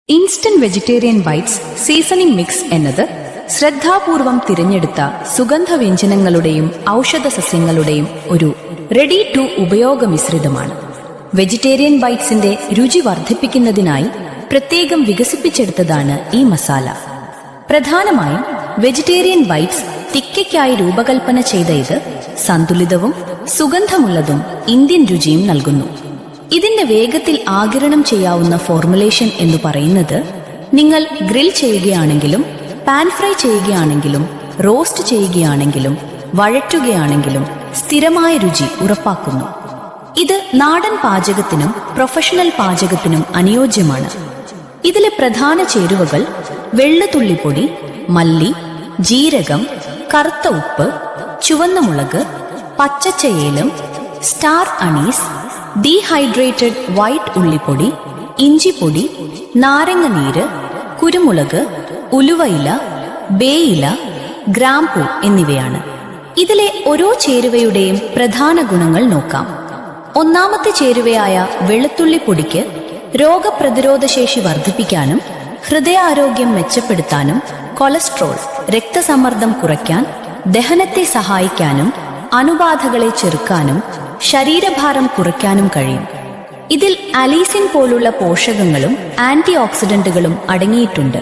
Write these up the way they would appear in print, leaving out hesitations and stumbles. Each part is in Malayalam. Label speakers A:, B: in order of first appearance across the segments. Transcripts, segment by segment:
A: Instant vegetarian bites seasoning mix എന്നത് ശ്രദ്ധാപൂർവം തിരഞ്ഞെടുത്ത സുഗന്ധവ്യഞ്ജനങ്ങളുടെയും ഔഷധ സസ്യങ്ങളുടെയും ഒരു റെഡി ടു ഉപയോഗ മിശ്രിതമാണ്. വെജിറ്റേറിയൻ ബൈറ്റ്സിന്റെ രുചി വർദ്ധിപ്പിക്കുന്നതിനായി പ്രത്യേകം വികസിപ്പിച്ചെടുത്തതാണ് ഈ മസാല. പ്രധാനമായും വെജിറ്റേറിയൻ ബൈറ്റ്സ് തിക്കയ്ക്കായി രൂപകൽപ്പന ചെയ്ത ഇത് സന്തുലിതവും സുഗന്ധമുള്ളതും ഇന്ത്യൻ രുചിയും നൽകുന്നു. ഇതിന്റെ വേഗത്തിൽ ആഗിരണം ചെയ്യാവുന്ന ഫോർമുലേഷൻ എന്ന് പറയുന്നത് നിങ്ങൾ ഗ്രിൽ ചെയ്യുകയാണെങ്കിലും പാൻ ഫ്രൈ ചെയ്യുകയാണെങ്കിലും റോസ്റ്റ് ചെയ്യുകയാണെങ്കിലും വഴറ്റുകയാണെങ്കിലും സ്ഥിരമായ രുചി ഉറപ്പാക്കുന്നു. ഇത് നാടൻ പാചകത്തിനും പ്രൊഫഷണൽ പാചകത്തിനും അനുയോജ്യമാണ്. ഇതിലെ പ്രധാന ചേരുവകൾ വെള്ളത്തുള്ളിപ്പൊടി, മല്ലി, ജീരകം, കറുത്ത ഉപ്പ്, ചുവന്ന മുളക്, പച്ചച്ചയേലം, സ്റ്റാർ അനീസ്, ഡീഹൈഡ്രേറ്റഡ് വൈറ്റ് ഉള്ളിപ്പൊടി, ഇഞ്ചിപ്പൊടി, നാരങ്ങനീര്, കുരുമുളക്, ഉലുവയില, ബേയില, ഗ്രാമ്പൂ എന്നിവയാണ്. ഇതിലെ ഓരോ ചേരുവയുടെയും പ്രധാന ഗുണങ്ങൾ നോക്കാം. ഒന്നാമത്തെ ചേരുവയായ വെളുത്തുള്ളിപ്പൊടിക്ക് രോഗപ്രതിരോധശേഷി വർദ്ധിപ്പിക്കാനും ഹൃദയാരോഗ്യം മെച്ചപ്പെടുത്താനും കൊളസ്ട്രോൾ, രക്തസമ്മർദ്ദം കുറയ്ക്കാൻ, ദഹനത്തെ സഹായിക്കാനും അണുബാധകളെ ചെറുക്കാനും ശരീരഭാരം കുറയ്ക്കാനും കഴിയും. ഇതിൽ അലീസിൻ പോലുള്ള പോഷകങ്ങളും ആന്റി ഓക്സിഡന്റുകളും അടങ്ങിയിട്ടുണ്ട്.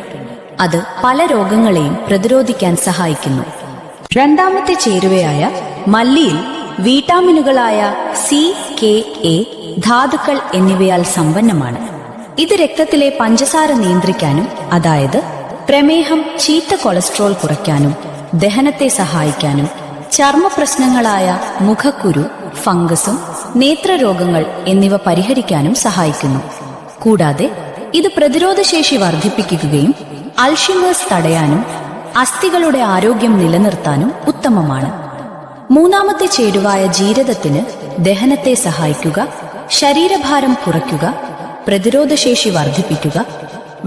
A: അത് പല രോഗങ്ങളെയും പ്രതിരോധിക്കാൻ സഹായിക്കുന്നു. രണ്ടാമത്തെ ചേരുവയായ മല്ലിയിൽ വിറ്റാമിനുകളായ സി, കെ, എ, ധാതുക്കൾ എന്നിവയാൽ സമ്പന്നമാണ്. ഇത് രക്തത്തിലെ പഞ്ചസാര നിയന്ത്രിക്കാനും, അതായത് പ്രമേഹം, ചീത്ത കൊളസ്ട്രോൾ കുറയ്ക്കാനും ദഹനത്തെ സഹായിക്കാനും ചർമ്മപ്രശ്നങ്ങളായ മുഖക്കുരു, ഫംഗസും നേത്രരോഗങ്ങൾ എന്നിവ പരിഹരിക്കാനും സഹായിക്കുന്നു. കൂടാതെ ഇത് പ്രതിരോധശേഷി വർദ്ധിപ്പിക്കുകയും അൾഷിമേഴ്സ് തടയാനും അസ്ഥികളുടെ ആരോഗ്യം നിലനിർത്താനും ഉത്തമമാണ്. മൂന്നാമത്തെ ചേരുവായ ജീരകത്തിന് ദഹനത്തെ സഹായിക്കുക, ശരീരഭാരം കുറയ്ക്കുക, പ്രതിരോധശേഷി വർദ്ധിപ്പിക്കുക,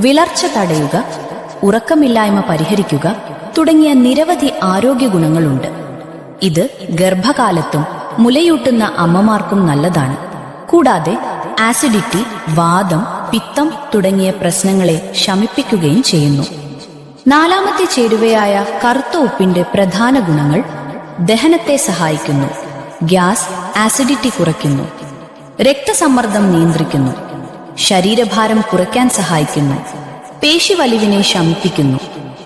A: വിളർച്ച തടയുക, ഉറക്കമില്ലായ്മ പരിഹരിക്കുക തുടങ്ങിയ നിരവധി ആരോഗ്യ ഗുണങ്ങളുണ്ട്. ഇത് ഗർഭകാലത്തും മുലയൂട്ടുന്ന അമ്മമാർക്കും നല്ലതാണ്. കൂടാതെ ആസിഡിറ്റി, വാതം, പിത്തം തുടങ്ങിയ പ്രശ്നങ്ങളെ ശമിപ്പിക്കുകയും ചെയ്യുന്നു. നാലാമത്തെ ചേരുവയായ കറുത്ത ഉപ്പിന്റെ പ്രധാന ഗുണങ്ങൾ ദഹനത്തെ സഹായിക്കുന്നു, ഗ്യാസ്, ആസിഡിറ്റി കുറയ്ക്കുന്നു, രക്തസമ്മർദ്ദം നിയന്ത്രിക്കുന്നു, ശരീരഭാരം കുറയ്ക്കാൻ സഹായിക്കുന്നു, പേശിവലിവിനെ ശമിപ്പിക്കുന്നു.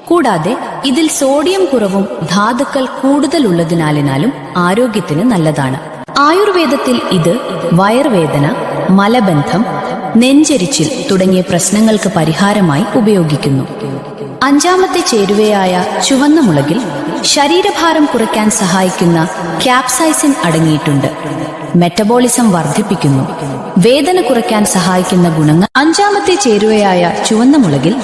A: കൂടാതെ ഇതിൽ സോഡിയം കുറവും ധാതുക്കൾ കൂടുതലുള്ളതിനാലും ആരോഗ്യത്തിന് നല്ലതാണ്. ആയുർവേദത്തിൽ ഇത് വയർവേദന, മലബന്ധം, നെഞ്ചെരിച്ചിൽ തുടങ്ങിയ പ്രശ്നങ്ങൾക്ക് പരിഹാരമായി ഉപയോഗിക്കുന്നു. അഞ്ചാമത്തെ ചേരുവയായ ചുവന്ന മുളകിൽ ശരീരഭാരം കുറയ്ക്കാൻ സഹായിക്കുന്ന ക്യാപ്സൈസിൻ അടങ്ങിയിട്ടുണ്ട്. മെറ്റബോളിസം വർദ്ധിപ്പിക്കുന്നു, വേദന കുറയ്ക്കാൻ സഹായിക്കുന്ന ഗുണങ്ങൾ. അഞ്ചാമത്തെ ചേരുവയായ ചുവന്ന മുളകിൽ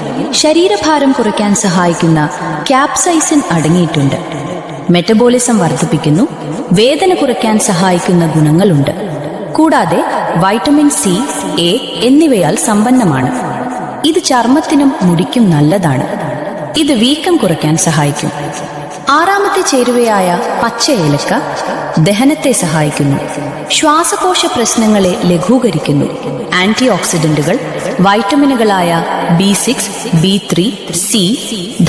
A: ശരീരഭാരം കുറയ്ക്കാൻ സഹായിക്കുന്ന ക്യാപ്സൈസിൻ അടങ്ങിയിട്ടുണ്ട്. മെറ്റബോളിസം വർദ്ധിപ്പിക്കുന്നു, വേദന കുറയ്ക്കാൻ സഹായിക്കുന്ന ഗുണങ്ങളുണ്ട്. കൂടാതെ വൈറ്റമിൻ സി, എ എന്നിവയാൽ സമ്പന്നമാണ്. ഇത് ചർമ്മത്തിനും മുടിക്കും നല്ലതാണ്. ഇത് വീക്കം കുറയ്ക്കാൻ സഹായിക്കും. ആറാമത്തെ ചേരുവയായ പച്ച ഏലക്ക ദഹനത്തെ സഹായിക്കുന്നു, ശ്വാസകോശ പ്രശ്നങ്ങളെ ലഘൂകരിക്കുന്നു. ആന്റി ഓക്സിഡന്റുകൾ, വൈറ്റമിനുകളായ B6, B3, സി,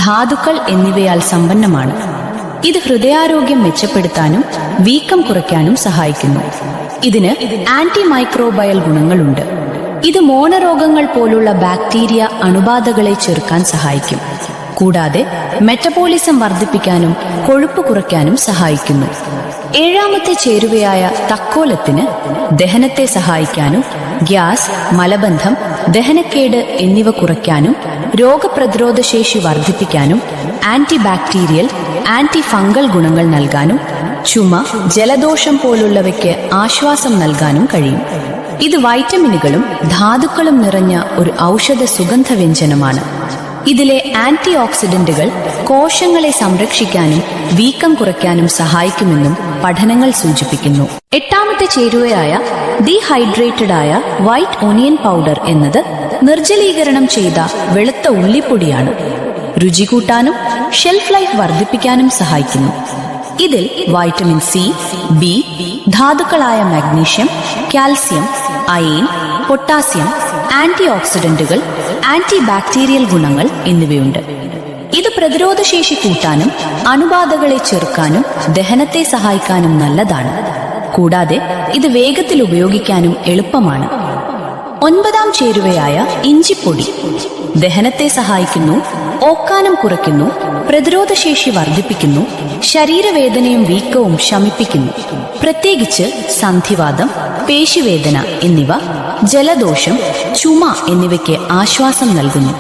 A: ധാതുക്കൾ എന്നിവയാൽ സമ്പന്നമാണ്. ഇത് ഹൃദയാരോഗ്യം മെച്ചപ്പെടുത്താനും വീക്കം കുറയ്ക്കാനും സഹായിക്കുന്നു. ഇതിന് ആന്റി മൈക്രോബയൽ ഗുണങ്ങളുണ്ട്. ഇത് മോണരോഗങ്ങൾ പോലുള്ള ബാക്ടീരിയ, അണുബാധകളെ ചെറുക്കാൻ സഹായിക്കും. കൂടാതെ മെറ്റബോളിസം വർദ്ധിപ്പിക്കാനും കൊഴുപ്പ് കുറയ്ക്കാനും സഹായിക്കുന്നു. ഏഴാമത്തെ ചേരുവയായ തക്കോലത്തിന് ദഹനത്തെ സഹായിക്കാനും ഗ്യാസ്, മലബന്ധം, ദഹനക്കേട് എന്നിവ കുറയ്ക്കാനും രോഗപ്രതിരോധശേഷി വർദ്ധിപ്പിക്കാനും ആന്റി ബാക്ടീരിയൽ, ആന്റി ഫംഗൽ ഗുണങ്ങൾ നൽകാനും ചുമ, ജലദോഷം പോലുള്ളവയ്ക്ക് ആശ്വാസം നൽകാനും കഴിയും. ഇത് വൈറ്റമിനുകളും ധാതുക്കളും നിറഞ്ഞ ഒരു ഔഷധ സുഗന്ധവ്യഞ്ജനമാണ്. ഇതിലെ ആന്റി ഓക്സിഡന്റുകൾ കോശങ്ങളെ സംരക്ഷിക്കാനും വീക്കം കുറയ്ക്കാനും സഹായിക്കുമെന്നും പഠനങ്ങൾ സൂചിപ്പിക്കുന്നു. എട്ടാമത്തെ ചേരുവയായ ഡീഹൈഡ്രേറ്റഡ് ആയ വൈറ്റ് ഓണിയൻ പൗഡർ എന്നത് നിർജ്ജലീകരണം ചെയ്ത വെളുത്ത ഉള്ളിപ്പൊടിയാണ്. രുചി കൂട്ടാനും ഷെൽഫ് ലൈഫ് വർദ്ധിപ്പിക്കാനും സഹായിക്കുന്നു. ഇതിൽ വൈറ്റമിൻ സി, ബി, ധാതുക്കളായ magnesium, calcium, iron, potassium, anti ഓക്സിഡന്റുകൾ, ആന്റി ബാക്ടീരിയൽ ഗുണങ്ങൾ എന്നിവയുണ്ട്. ഇത് പ്രതിരോധശേഷി കൂട്ടാനും അണുബാധകളെ ചെറുക്കാനും ദഹനത്തെ സഹായിക്കാനും നല്ലതാണ്. കൂടാതെ ഇത് വേഗത്തിൽ ഉപയോഗിക്കാനും എളുപ്പമാണ്. 9ാം ചേരുവയായ ഇഞ്ചിപ്പൊടി ദഹനത്തെ സഹായിക്കുന്നു, ഓക്കാനം കുറയ്ക്കുന്നു, പ്രതിരോധശേഷി വർദ്ധിപ്പിക്കുന്നു, ശരീരവേദനയും വീക്കവും ശമിപ്പിക്കുന്നു. പ്രത്യേകിച്ച് സന്ധിവാതം, പേശിവേദന എന്നിവ, ജലദോഷം, ചുമ എന്നിവയ്ക്ക് ആശ്വാസം നൽകുന്നു.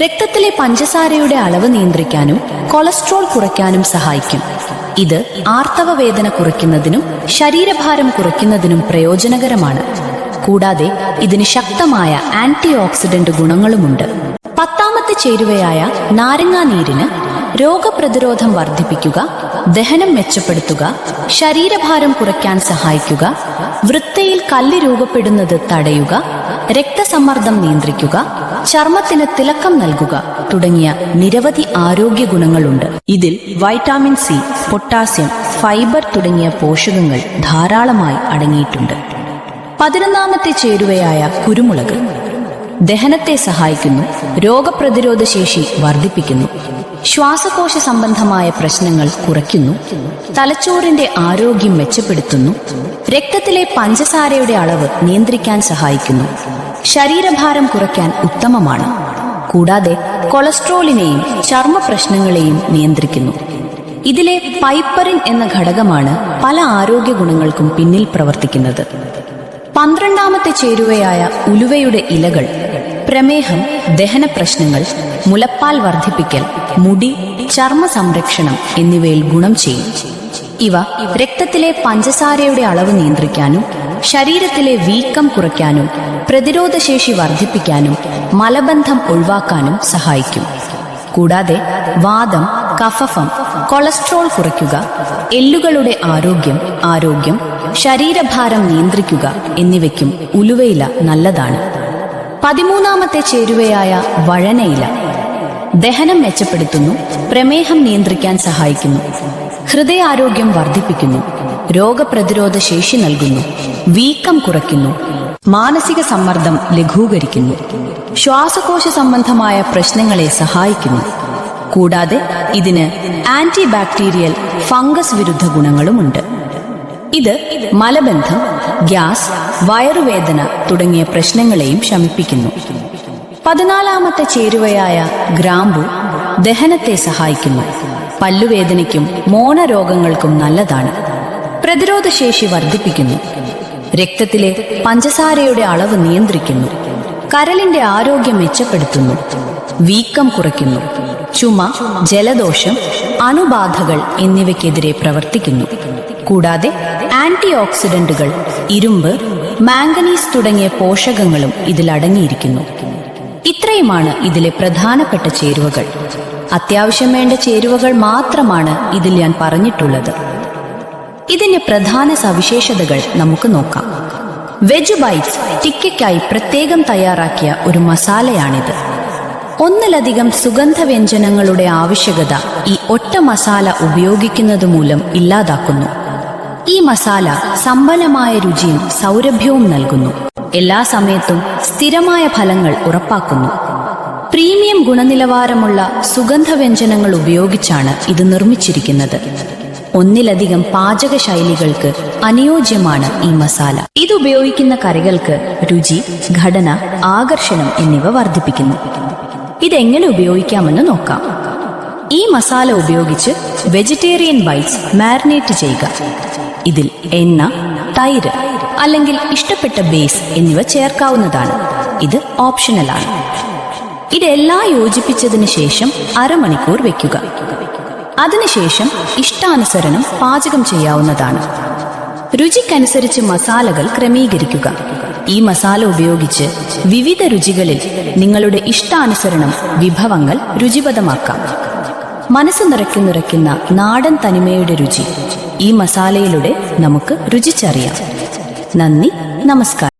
A: രക്തത്തിലെ പഞ്ചസാരയുടെ അളവ് നിയന്ത്രിക്കാനും കൊളസ്ട്രോൾ കുറയ്ക്കാനും സഹായിക്കും. ഇത് ആർത്തവ വേദന കുറയ്ക്കുന്നതിനും ശരീരഭാരം കുറയ്ക്കുന്നതിനും പ്രയോജനകരമാണ്. കൂടാതെ ഇതിന് ശക്തമായ ആന്റി ഓക്സിഡന്റ് ഗുണങ്ങളുമുണ്ട്. 10ാമത്തെ ചേരുവയായ നാരങ്ങാനീരിന് രോഗപ്രതിരോധം വർദ്ധിപ്പിക്കുക, ദഹനം മെച്ചപ്പെടുത്തുക, ശരീരഭാരം കുറയ്ക്കാൻ സഹായിക്കുക, വൃക്കയിൽ കല്ല് രൂപപ്പെടുന്നത് തടയുക, രക്തസമ്മർദ്ദം നിയന്ത്രിക്കുക, ചർമ്മത്തിന് തിളക്കം നൽകുക തുടങ്ങിയ നിരവധി ആരോഗ്യ ഗുണങ്ങളുണ്ട്. ഇതിൽ വൈറ്റാമിൻ സി, പൊട്ടാസ്യം, ഫൈബർ തുടങ്ങിയ പോഷകങ്ങൾ ധാരാളമായി അടങ്ങിയിട്ടുണ്ട്. 11ാമത്തെ ചേരുവയായ കുരുമുളക് ദഹനത്തെ സഹായിക്കുന്നു, രോഗപ്രതിരോധ ശേഷി വർദ്ധിപ്പിക്കുന്നു, ശ്വാസകോശ സംബന്ധമായ പ്രശ്നങ്ങൾ കുറയ്ക്കുന്നു, തലച്ചോറിന്റെ ആരോഗ്യം മെച്ചപ്പെടുത്തുന്നു, രക്തത്തിലെ പഞ്ചസാരയുടെ അളവ് നിയന്ത്രിക്കാൻ സഹായിക്കുന്നു, ശരീരഭാരം കുറയ്ക്കാൻ ഉത്തമമാണ്. കൂടാതെ കൊളസ്ട്രോളിനെയും ചർമ്മ പ്രശ്നങ്ങളെയും നിയന്ത്രിക്കുന്നു. ഇതിലെ പൈപ്പറിൻ എന്ന ഘടകമാണ് പല ആരോഗ്യ ഗുണങ്ങൾക്കും പിന്നിൽ പ്രവർത്തിക്കുന്നത്. 12ാമത്തെ ചേരുവയായ ഉലുവയുടെ ഇലകൾ പ്രമേഹം, ദഹന പ്രശ്നങ്ങൾ, മുലപ്പാൽ വർദ്ധിപ്പിക്കൽ, മുടി, ചർമ്മ സംരക്ഷണം എന്നിവയിൽ ഗുണം ചെയ്യും. ഇവ രക്തത്തിലെ പഞ്ചസാരയുടെ അളവ് നിയന്ത്രിക്കാനും ശരീരത്തിലെ വീക്കം കുറയ്ക്കാനും പ്രതിരോധശേഷി വർദ്ധിപ്പിക്കാനും മലബന്ധം ഒഴിവാക്കാനും സഹായിക്കും. കൂടാതെ വാതം, കഫം, കൊളസ്ട്രോൾ കുറയ്ക്കുക, എല്ലുകളുടെ ആരോഗ്യം, ശരീരഭാരം നിയന്ത്രിക്കുക എന്നിവയ്ക്കും ഉലുവയില നല്ലതാണ്. 13ാമത്തെ ചേരുവയായ വഴനയില ദഹനം മെച്ചപ്പെടുത്തുന്നു, പ്രമേഹം നിയന്ത്രിക്കാൻ സഹായിക്കുന്നു, ഹൃദയാരോഗ്യം വർദ്ധിപ്പിക്കുന്നു, രോഗപ്രതിരോധ ശേഷി നൽകുന്നു, വീക്കം കുറയ്ക്കുന്നു, മാനസിക സമ്മർദ്ദം ലഘൂകരിക്കുന്നു, ശ്വാസകോശ സംബന്ധമായ പ്രശ്നങ്ങളെ സഹായിക്കുന്നു. കൂടാതെ ഇതിന് ആന്റി ബാക്ടീരിയൽ, ഫംഗസ് വിരുദ്ധ ഗുണങ്ങളുമുണ്ട്. ഇത് മലബന്ധം, ഗ്യാസ്, വയറുവേദന തുടങ്ങിയ പ്രശ്നങ്ങളെയും ശമിപ്പിക്കുന്നു. 14ാമത്തെ ചേരുവയായ ഗ്രാമ്പു ദഹനത്തെ സഹായിക്കുന്നു, പല്ലുവേദനയ്ക്കും മോണരോഗങ്ങൾക്കും നല്ലതാണ്, പ്രതിരോധശേഷി വർദ്ധിപ്പിക്കുന്നു, രക്തത്തിലെ പഞ്ചസാരയുടെ അളവ് നിയന്ത്രിക്കുന്നു, കരളിന്റെ ആരോഗ്യം മെച്ചപ്പെടുത്തുന്നു, വീക്കം കുറയ്ക്കുന്നു, ചുമ, ജലദോഷം, അണുബാധകൾ എന്നിവയ്ക്കെതിരെ പ്രവർത്തിക്കുന്നു. കൂടാതെ ആന്റി ഓക്സിഡന്റുകൾ, ഇരുമ്പ്, മാംഗനീസ് തുടങ്ങിയ പോഷകങ്ങളും ഇതിൽ അടങ്ങിയിരിക്കുന്നു. ഇത്രയുമാണ് ഇതിലെ പ്രധാനപ്പെട്ട ചേരുവകൾ. അത്യാവശ്യം വേണ്ട ചേരുവകൾ മാത്രമാണ് ഇതിൽ ഞാൻ പറഞ്ഞിട്ടുള്ളത്. ഇതിന്റെ പ്രധാന സവിശേഷതകൾ നമുക്ക് നോക്കാം. വെജ് ബൈറ്റ്സ് ടിക്കയ്ക്കായി പ്രത്യേകം തയ്യാറാക്കിയ ഒരു മസാലയാണിത്. ഒന്നിലധികം സുഗന്ധവ്യഞ്ജനങ്ങളുടെ ആവശ്യകത ഈ ഒറ്റ മസാല ഉപയോഗിക്കുന്നത് മൂലം ഇല്ലാതാക്കുന്നു. ഈ മസാല സമ്പന്നമായ രുചിയും സൗരഭ്യവും നൽകുന്നു. എല്ലാ സമയത്തും സ്ഥിരമായ ഫലങ്ങൾ ഉറപ്പാക്കുന്നു. പ്രീമിയം ഗുണനിലവാരമുള്ള സുഗന്ധവ്യഞ്ജനങ്ങൾ ഉപയോഗിച്ചാണ് ഇത് നിർമ്മിച്ചിരിക്കുന്നത്. ഒന്നിലധികം പാചക ശൈലികൾക്ക് അനുയോജ്യമാണ് ഈ മസാല. ഇത് ഉപയോഗിക്കുന്ന കറികൾക്ക് രുചി, ഘടന, ആകർഷണം എന്നിവ വർദ്ധിപ്പിക്കുന്നു. ഇതെങ്ങനെ ഉപയോഗിക്കാമെന്ന് നോക്കാം. ഈ മസാല ഉപയോഗിച്ച് വെജിറ്റേറിയൻ ബൈറ്റ്സ് മാരിനേറ്റ് ചെയ്യുക. ഇതിൽ എണ്ണ, തൈര് അല്ലെങ്കിൽ ഇഷ്ടപ്പെട്ട ബേസ് എന്നിവ ചേർക്കാവുന്നതാണ്. ഇത് ഓപ്ഷണലാണ്. ഇതെല്ലാം യോജിപ്പിച്ചതിന് ശേഷം അരമണിക്കൂർ വെക്കുക. അതിനുശേഷം ഇഷ്ടാനുസരണം പാചകം ചെയ്യാവുന്നതാണ്. രുചിക്കനുസരിച്ച് മസാലകൾ ക്രമീകരിക്കുക. ഈ മസാല ഉപയോഗിച്ച് വിവിധ രുചികളിൽ നിങ്ങളുടെ ഇഷ്ടാനുസരണം വിഭവങ്ങൾ രുചിപദമാക്കാം. മനസ്സ് നിറയ്ക്കുന്ന നാടൻ തനിമയുടെ രുചി ഈ മസാലയിലൂടെ നമുക്ക് രുചിച്ചറിയാം. നന്ദി, നമസ്കാരം.